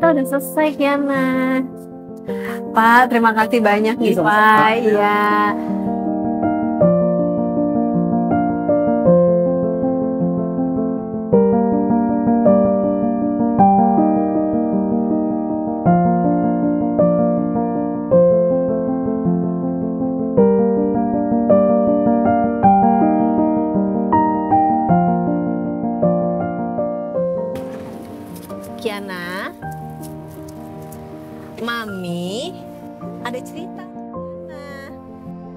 ternyata udah selesai Kiana. Pak, terima kasih banyak nih Pak. Iya. Kiana, Mami, ada cerita.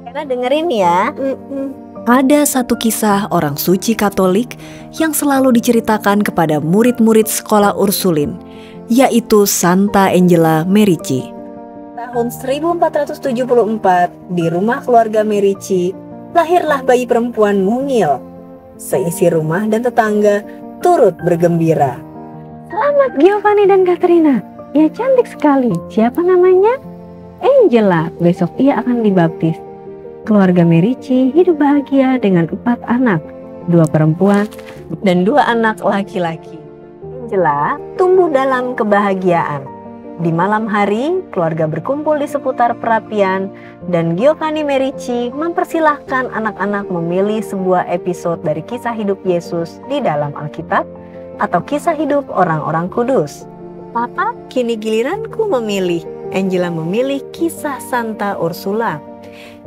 Kiana dengerin ya. Ada satu kisah orang suci Katolik yang selalu diceritakan kepada murid-murid sekolah Ursulin, yaitu Santa Angela Merici. Tahun 1474, di rumah keluarga Merici, lahirlah bayi perempuan mungil. Seisi rumah dan tetangga turut bergembira. Selamat Giovanni dan Katrina. Ya cantik sekali. Siapa namanya? Angela. Besok ia akan dibaptis. Keluarga Merici hidup bahagia dengan 4 anak, 2 perempuan Dan 2 anak laki-laki. Angela tumbuh dalam kebahagiaan. Di malam hari, keluarga berkumpul di seputar perapian dan Giovanni Merici mempersilahkan anak-anak memilih sebuah episode dari kisah hidup Yesus di dalam Alkitab atau kisah hidup orang-orang kudus. Papa, kini giliranku memilih. Angela memilih kisah Santa Ursula.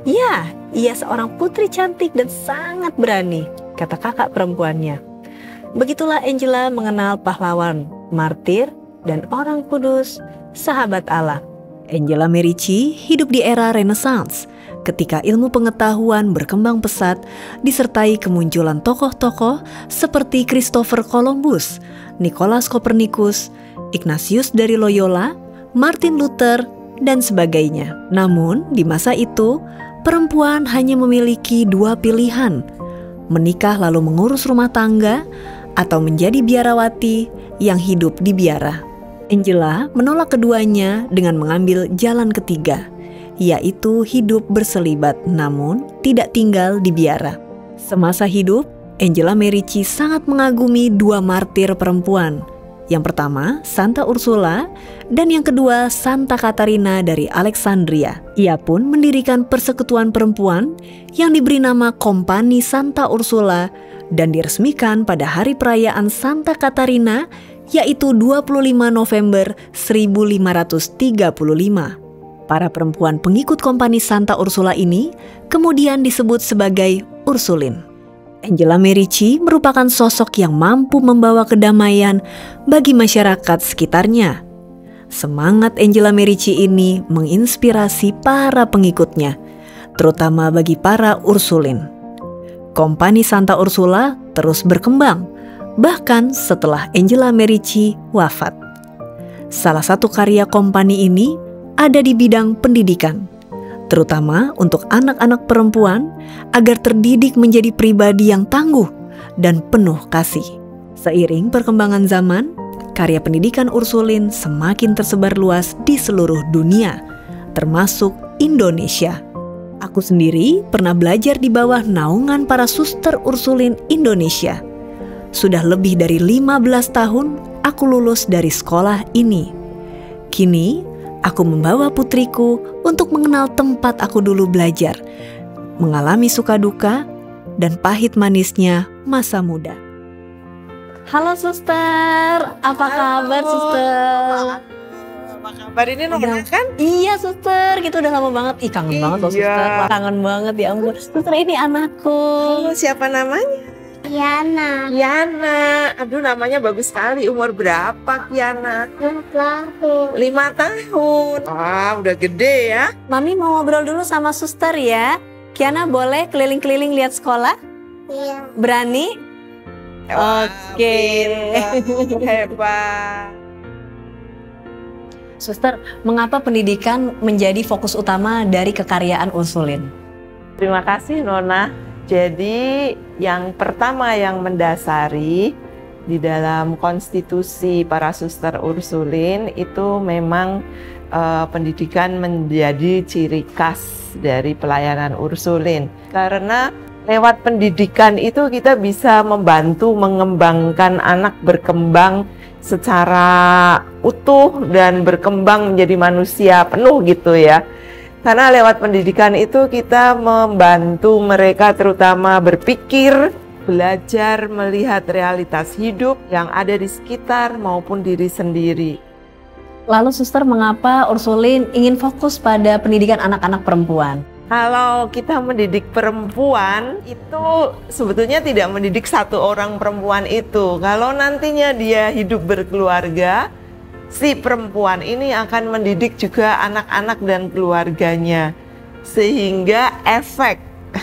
Ya, ia seorang putri cantik dan sangat berani, kata kakak perempuannya. Begitulah Angela mengenal pahlawan, martir, dan orang kudus, sahabat Allah. Angela Merici hidup di era Renaissance, ketika ilmu pengetahuan berkembang pesat disertai kemunculan tokoh-tokoh seperti Christopher Columbus, Nicholas Copernicus, Ignatius dari Loyola, Martin Luther, dan sebagainya. Namun di masa itu, perempuan hanya memiliki 2 pilihan, menikah lalu mengurus rumah tangga atau menjadi biarawati yang hidup di biara. Angela menolak keduanya dengan mengambil jalan ketiga, yaitu hidup berselibat namun tidak tinggal di biara. Semasa hidup, Angela Merici sangat mengagumi 2 martir perempuan. Yang pertama, Santa Ursula, dan yang kedua, Santa Katarina dari Alexandria. Ia pun mendirikan persekutuan perempuan yang diberi nama Kompani Santa Ursula dan diresmikan pada hari perayaan Santa Katarina, yaitu 25 November 1535. Para perempuan pengikut Kompani Santa Ursula ini kemudian disebut sebagai Ursulin. Angela Merici merupakan sosok yang mampu membawa kedamaian bagi masyarakat sekitarnya. Semangat Angela Merici ini menginspirasi para pengikutnya, terutama bagi para Ursulin. Kompani Santa Ursula terus berkembang, bahkan setelah Angela Merici wafat. Salah satu karya kompani ini ada di bidang pendidikan, terutama untuk anak-anak perempuan agar terdidik menjadi pribadi yang tangguh dan penuh kasih. Seiring perkembangan zaman, karya pendidikan Ursulin semakin tersebar luas di seluruh dunia, termasuk Indonesia. Aku sendiri pernah belajar di bawah naungan para suster Ursulin Indonesia. Sudah lebih dari 15 tahun aku lulus dari sekolah ini. Kini, aku membawa putriku untuk mengenal tempat aku dulu belajar, mengalami suka duka, dan pahit manisnya masa muda. Halo suster, apa kabar suster? Apa kabar ini Nona kan? Iya suster, gitu udah lama banget. Ih kangen banget loh suster, kangen banget ya ampun. Suster ini anakku. Siapa namanya? Yana. Yana. Aduh namanya bagus sekali. Umur berapa Yana? 5 tahun. 5 tahun. Wah udah gede ya. Mami mau ngobrol dulu sama suster ya. Kiana boleh keliling-keliling lihat sekolah? Iya. Berani? Oke. Hebat. Suster, mengapa pendidikan menjadi fokus utama dari kekaryaan Ursulin? Terima kasih Nona. Jadi yang pertama yang mendasari di dalam konstitusi para suster Ursulin itu memang pendidikan menjadi ciri khas dari pelayanan Ursulin. Karena lewat pendidikan itu kita bisa membantu mengembangkan anak berkembang secara utuh dan berkembang menjadi manusia penuh gitu ya. Karena lewat pendidikan itu kita membantu mereka terutama berpikir, belajar melihat realitas hidup yang ada di sekitar maupun diri sendiri. Lalu suster, mengapa Ursulin ingin fokus pada pendidikan anak-anak perempuan? Kalau kita mendidik perempuan itu sebetulnya tidak mendidik satu orang perempuan itu. Kalau nantinya dia hidup berkeluarga, si perempuan ini akan mendidik juga anak-anak dan keluarganya. Sehingga efek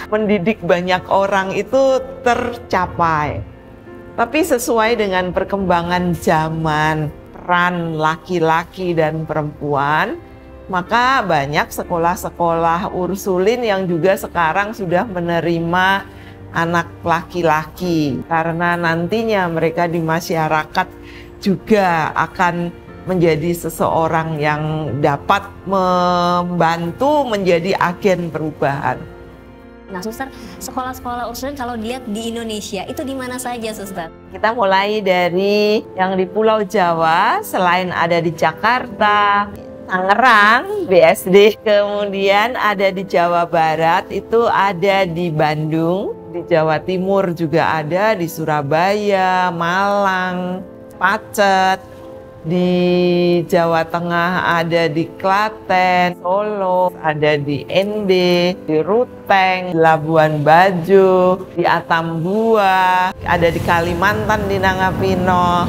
mendidik banyak orang itu tercapai. Tapi sesuai dengan perkembangan zaman, peran laki-laki dan perempuan, maka banyak sekolah-sekolah Ursulin yang juga sekarang sudah menerima anak laki-laki. Karena nantinya mereka di masyarakat juga akan menjadi seseorang yang dapat membantu menjadi agen perubahan. Nah suster, sekolah-sekolah Ursulin kalau dilihat di Indonesia itu di mana saja suster? Kita mulai dari yang di Pulau Jawa, selain ada di Jakarta, Tangerang, BSD, kemudian ada di Jawa Barat, itu ada di Bandung, di Jawa Timur juga ada, di Surabaya, Malang, Pacet, di Jawa Tengah ada di Klaten, Solo, ada di ND, di Ruteng, di Labuan Bajo, di Atambua, ada di Kalimantan di Nangapino,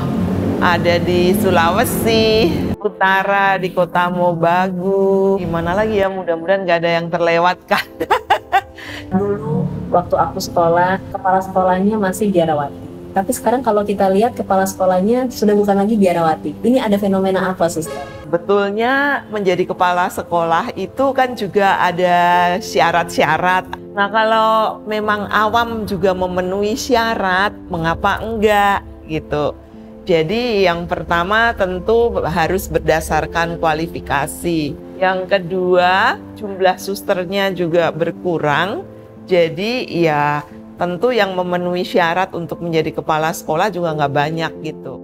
ada di Sulawesi Utara, di Kota Mobagu. Gimana lagi ya, mudah-mudahan gak ada yang terlewatkan. Dulu waktu aku sekolah, kepala sekolahnya masih biarawati. Tapi sekarang kalau kita lihat kepala sekolahnya sudah bukan lagi biarawati. Ini ada fenomena apa suster? Betulnya menjadi kepala sekolah itu kan juga ada syarat-syarat. Nah kalau memang awam juga memenuhi syarat, mengapa enggak gitu. Jadi yang pertama tentu harus berdasarkan kualifikasi. Yang kedua, jumlah susternya juga berkurang. Jadi ya tentu yang memenuhi syarat untuk menjadi kepala sekolah juga nggak banyak gitu.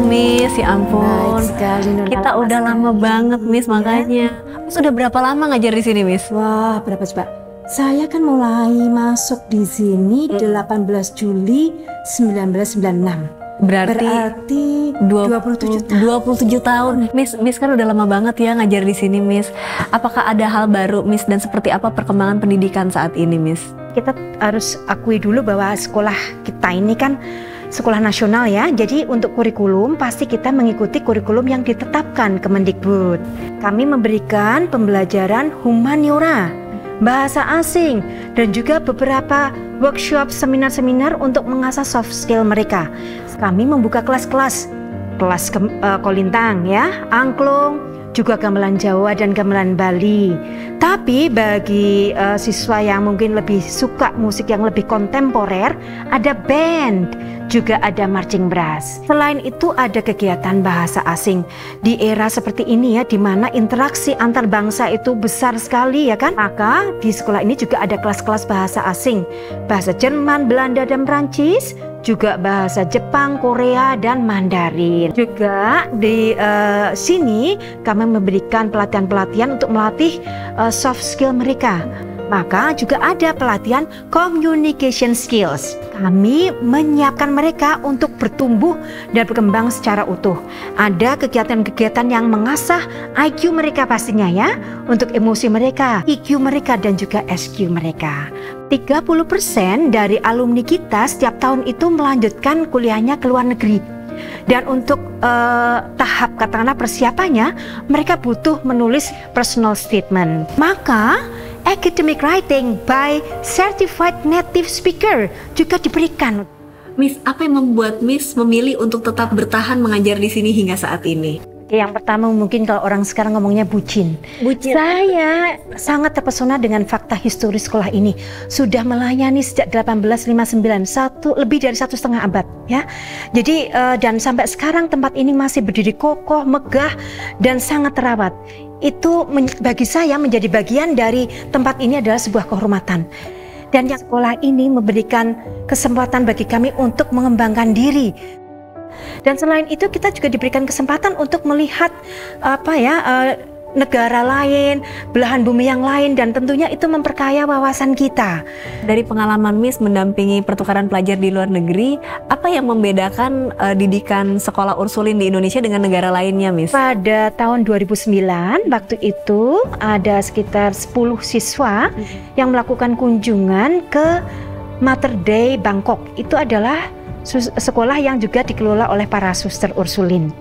Miss, ya ampun. Baik sekali, Kita udah lama banget Miss, makanya. Sudah berapa lama ngajar di sini Miss? Wah, berapa coba? Saya kan mulai masuk di sini 18 Juli 1996. Berarti 27 tahun. Miss kan udah lama banget ya ngajar di sini Miss. Apakah ada hal baru Miss dan seperti apa perkembangan pendidikan saat ini Miss? Kita harus akui dulu bahwa sekolah kita ini kan sekolah nasional ya, jadi untuk kurikulum pasti kita mengikuti kurikulum yang ditetapkan Kemendikbud. Kami memberikan pembelajaran humaniora, bahasa asing, dan juga beberapa workshop seminar-seminar untuk mengasah soft skill mereka. Kami membuka kelas-kelas, kelas kolintang ya, angklung, juga gamelan Jawa dan gamelan Bali. Tapi bagi siswa yang mungkin lebih suka musik yang lebih kontemporer, ada band, juga ada marching brass. Selain itu ada kegiatan bahasa asing. Di era seperti ini ya, di mana interaksi antar bangsa itu besar sekali ya kan? Maka di sekolah ini juga ada kelas-kelas bahasa asing. Bahasa Jerman, Belanda, dan Prancis, juga bahasa Jepang, Korea, dan Mandarin. Juga di sini kami memberikan pelatihan-pelatihan untuk melatih soft skill mereka. Maka juga ada pelatihan communication skills. Kami menyiapkan mereka untuk bertumbuh dan berkembang secara utuh. Ada kegiatan-kegiatan yang mengasah IQ mereka pastinya ya, untuk emosi mereka, EQ mereka, dan juga SQ mereka. 30% dari alumni kita setiap tahun itu melanjutkan kuliahnya ke luar negeri. Dan untuk tahap katakanlah persiapannya, mereka butuh menulis personal statement. Maka academic writing by certified native speaker juga diberikan. Miss, apa yang membuat Miss memilih untuk tetap bertahan mengajar di sini hingga saat ini? Yang pertama mungkin kalau orang sekarang ngomongnya bucin. Saya sangat terpesona dengan fakta historis sekolah ini. Sudah melayani sejak 1859, lebih dari 1,5 abad ya. Jadi dan sampai sekarang tempat ini masih berdiri kokoh, megah, dan sangat terawat. Itu bagi saya menjadi bagian dari tempat ini adalah sebuah kehormatan. Dan yang sekolah ini memberikan kesempatan bagi kami untuk mengembangkan diri. Dan selain itu kita juga diberikan kesempatan untuk melihat negara lain, belahan bumi yang lain, dan tentunya itu memperkaya wawasan kita. Dari pengalaman Miss mendampingi pertukaran pelajar di luar negeri, apa yang membedakan didikan sekolah Ursulin di Indonesia dengan negara lainnya, Miss? Pada tahun 2009, waktu itu ada sekitar 10 siswa yang melakukan kunjungan ke Mater Dei Bangkok. Itu adalah sekolah yang juga dikelola oleh para suster Ursulin.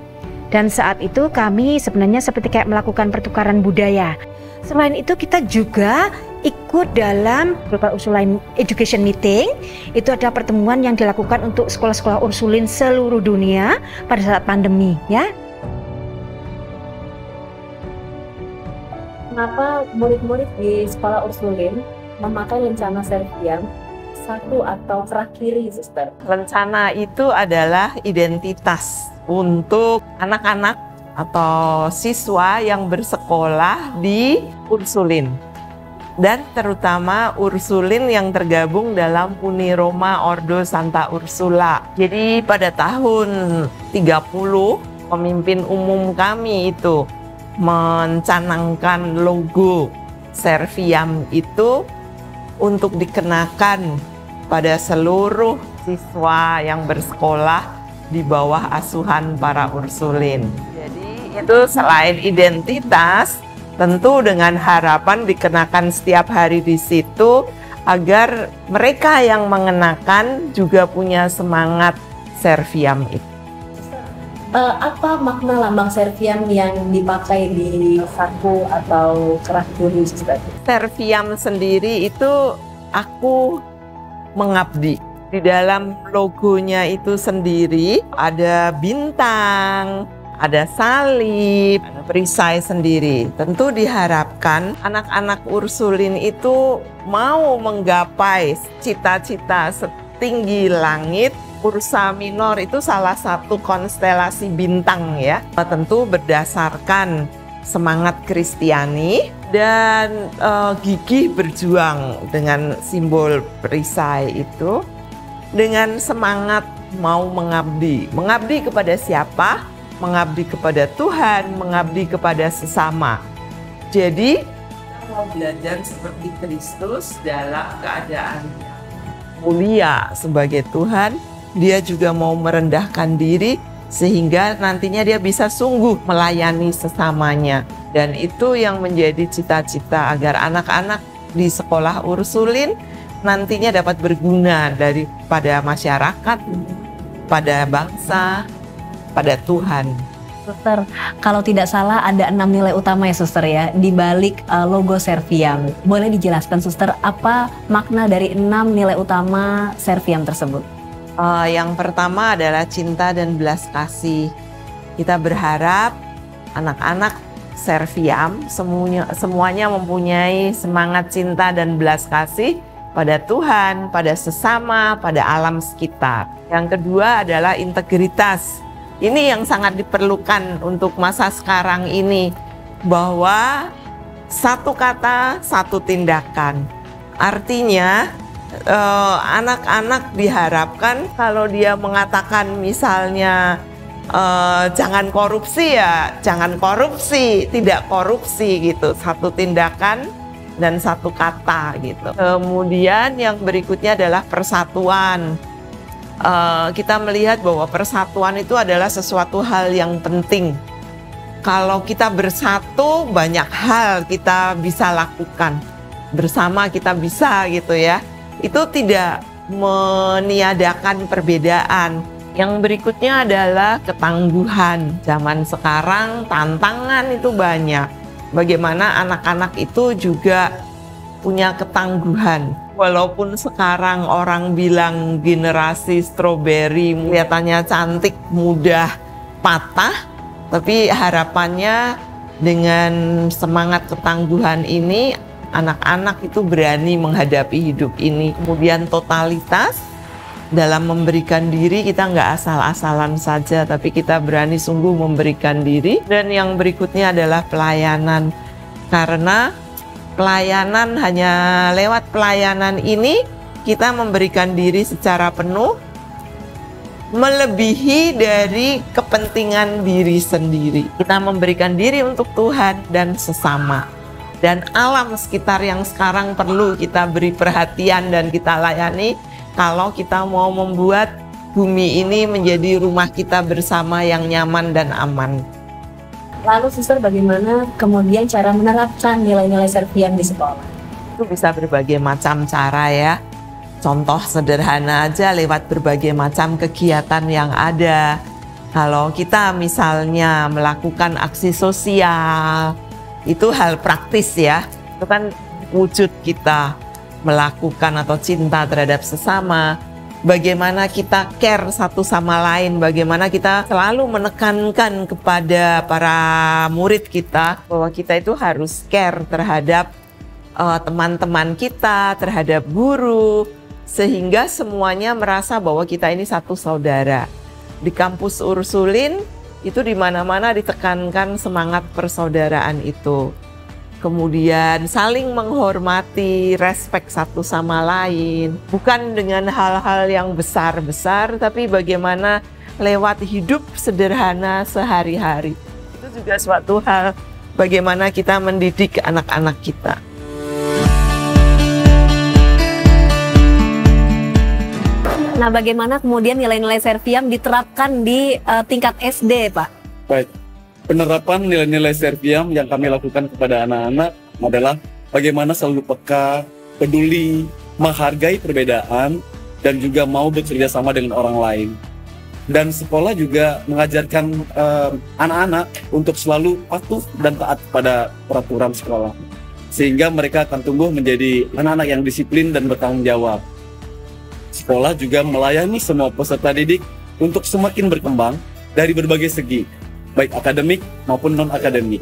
Dan saat itu kami sebenarnya seperti kayak melakukan pertukaran budaya. Selain itu kita juga ikut dalam Global Ursuline Education Meeting. Itu adalah pertemuan yang dilakukan untuk sekolah-sekolah Ursulin seluruh dunia pada saat pandemi ya. Kenapa murid-murid di sekolah Ursulin memakai lencana Serviam satu atau kerah kiri, suster? Lencana itu adalah identitas untuk anak-anak atau siswa yang bersekolah di Ursulin. Dan terutama Ursulin yang tergabung dalam Uni Roma Ordo Santa Ursula. Jadi pada tahun 30, pemimpin umum kami itu mencanangkan logo Serviam itu untuk dikenakan pada seluruh siswa yang bersekolah di bawah asuhan para Ursulin. Jadi itu selain identitas, tentu dengan harapan dikenakan setiap hari di situ agar mereka yang mengenakan juga punya semangat Serviam itu. Apa makna lambang Serviam yang dipakai di saku atau kerah kiri, suster? Serviam sendiri itu aku mengabdi. Di dalam logonya itu sendiri ada bintang, ada salib, ada perisai sendiri. Tentu diharapkan anak-anak Ursulin itu mau menggapai cita-cita setinggi langit. Ursa Minor itu salah satu konstelasi bintang ya. Tentu berdasarkan semangat Kristiani dan gigih berjuang dengan simbol perisai itu, dengan semangat mau mengabdi. Mengabdi kepada siapa? Mengabdi kepada Tuhan, mengabdi kepada sesama. Jadi kita mau belajar seperti Kristus dalam keadaan mulia sebagai Tuhan. Dia juga mau merendahkan diri sehingga nantinya dia bisa sungguh melayani sesamanya. Dan itu yang menjadi cita-cita agar anak-anak di sekolah Ursulin nantinya dapat berguna daripada masyarakat, pada bangsa, pada Tuhan. Suster, kalau tidak salah ada 6 nilai utama ya suster ya di balik logo Serviam. Boleh dijelaskan suster apa makna dari 6 nilai utama Serviam tersebut? Yang pertama adalah cinta dan belas kasih. Kita berharap anak-anak Serviam semuanya mempunyai semangat cinta dan belas kasih pada Tuhan, pada sesama, pada alam sekitar. Yang kedua adalah integritas. Ini yang sangat diperlukan untuk masa sekarang ini, bahwa satu kata, satu tindakan. Artinya anak-anak diharapkan kalau dia mengatakan misalnya jangan korupsi ya jangan korupsi, tidak korupsi gitu. Satu tindakan, dan satu kata gitu. Kemudian yang berikutnya adalah persatuan. Kita melihat bahwa persatuan itu adalah sesuatu hal yang penting. Kalau kita bersatu, banyak hal kita bisa lakukan. Bersama kita bisa gitu ya. Itu tidak meniadakan perbedaan. Yang berikutnya adalah ketangguhan. Zaman sekarang tantangan itu banyak. Bagaimana anak-anak itu juga punya ketangguhan. Walaupun sekarang orang bilang generasi stroberi kelihatannya cantik, mudah patah, tapi harapannya dengan semangat ketangguhan ini, anak-anak itu berani menghadapi hidup ini. Kemudian totalitas, dalam memberikan diri kita nggak asal-asalan saja, tapi kita berani sungguh memberikan diri. Dan yang berikutnya adalah pelayanan, karena pelayanan, hanya lewat pelayanan ini kita memberikan diri secara penuh, melebihi dari kepentingan diri sendiri. Kita memberikan diri untuk Tuhan dan sesama. Dan alam sekitar yang sekarang perlu kita beri perhatian dan kita layani kalau kita mau membuat bumi ini menjadi rumah kita bersama yang nyaman dan aman. Lalu Suster, bagaimana kemudian cara menerapkan nilai-nilai Serviam di sekolah? Itu bisa berbagai macam cara ya. Contoh sederhana aja lewat berbagai macam kegiatan yang ada. Kalau kita misalnya melakukan aksi sosial, itu hal praktis ya. Itu kan wujud kita melakukan atau cinta terhadap sesama. Bagaimana kita care satu sama lain, bagaimana kita selalu menekankan kepada para murid kita bahwa kita itu harus care terhadap teman-teman kita, terhadap guru, sehingga semuanya merasa bahwa kita ini satu saudara. Di kampus Ursulin itu di mana-mana ditekankan semangat persaudaraan itu. Kemudian saling menghormati, respek satu sama lain. Bukan dengan hal-hal yang besar-besar, tapi bagaimana lewat hidup sederhana sehari-hari. Itu juga suatu hal bagaimana kita mendidik anak-anak kita. Nah, bagaimana kemudian nilai-nilai Serviam diterapkan di tingkat SD, Pak? Baik. Penerapan nilai-nilai Serviam yang kami lakukan kepada anak-anak adalah bagaimana selalu peka, peduli, menghargai perbedaan, dan juga mau bekerja sama dengan orang lain. Dan sekolah juga mengajarkan anak-anak untuk selalu patuh dan taat pada peraturan sekolah. Sehingga mereka akan tumbuh menjadi anak-anak yang disiplin dan bertanggung jawab. Sekolah juga melayani semua peserta didik untuk semakin berkembang dari berbagai segi, baik akademik maupun non-akademik,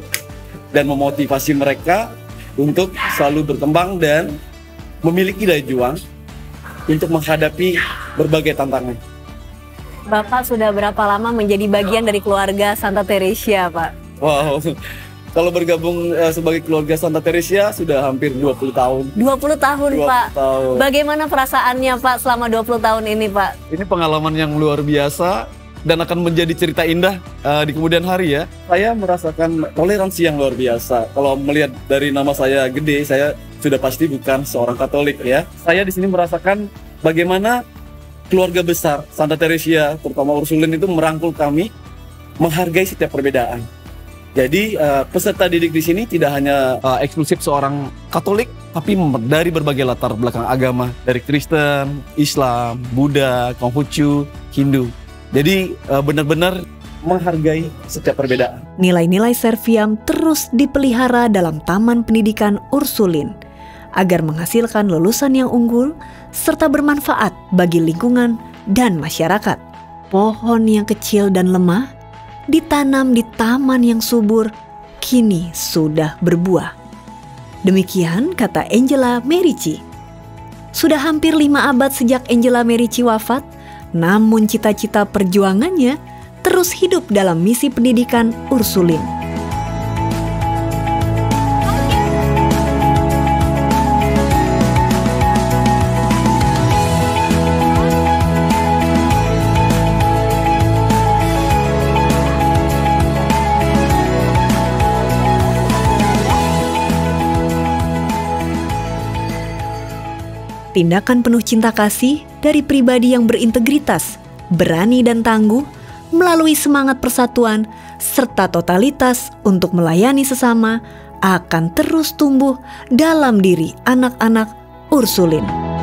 dan memotivasi mereka untuk selalu berkembang dan memiliki daya juang untuk menghadapi berbagai tantangan. Bapak sudah berapa lama menjadi bagian dari keluarga Santa Teresia, Pak? Wow, kalau bergabung sebagai keluarga Santa Teresia sudah hampir 20 tahun. 20 tahun, 20 Pak. tahun. Bagaimana perasaannya, Pak, selama 20 tahun ini, Pak? Ini pengalaman yang luar biasa dan akan menjadi cerita indah di kemudian hari ya. Saya merasakan toleransi yang luar biasa. Kalau melihat dari nama saya gede, saya sudah pasti bukan seorang Katolik ya. Saya di sini merasakan bagaimana keluarga besar Santa Teresia, terutama Ursulin itu merangkul kami, menghargai setiap perbedaan. Jadi peserta didik di sini tidak hanya eksklusif seorang Katolik, tapi dari berbagai latar belakang agama, dari Kristen, Islam, Buddha, Konghucu, Hindu. Jadi benar-benar menghargai setiap perbedaan. Nilai-nilai Serviam terus dipelihara dalam Taman Pendidikan Ursulin agar menghasilkan lulusan yang unggul serta bermanfaat bagi lingkungan dan masyarakat. Pohon yang kecil dan lemah ditanam di taman yang subur kini sudah berbuah. Demikian kata Angela Merici. Sudah hampir 5 abad sejak Angela Merici wafat, namun cita-cita perjuangannya terus hidup dalam misi pendidikan Ursulin. Tindakan penuh cinta kasih dari pribadi yang berintegritas, berani dan tangguh, melalui semangat persatuan serta totalitas untuk melayani sesama akan terus tumbuh dalam diri anak-anak Ursulin.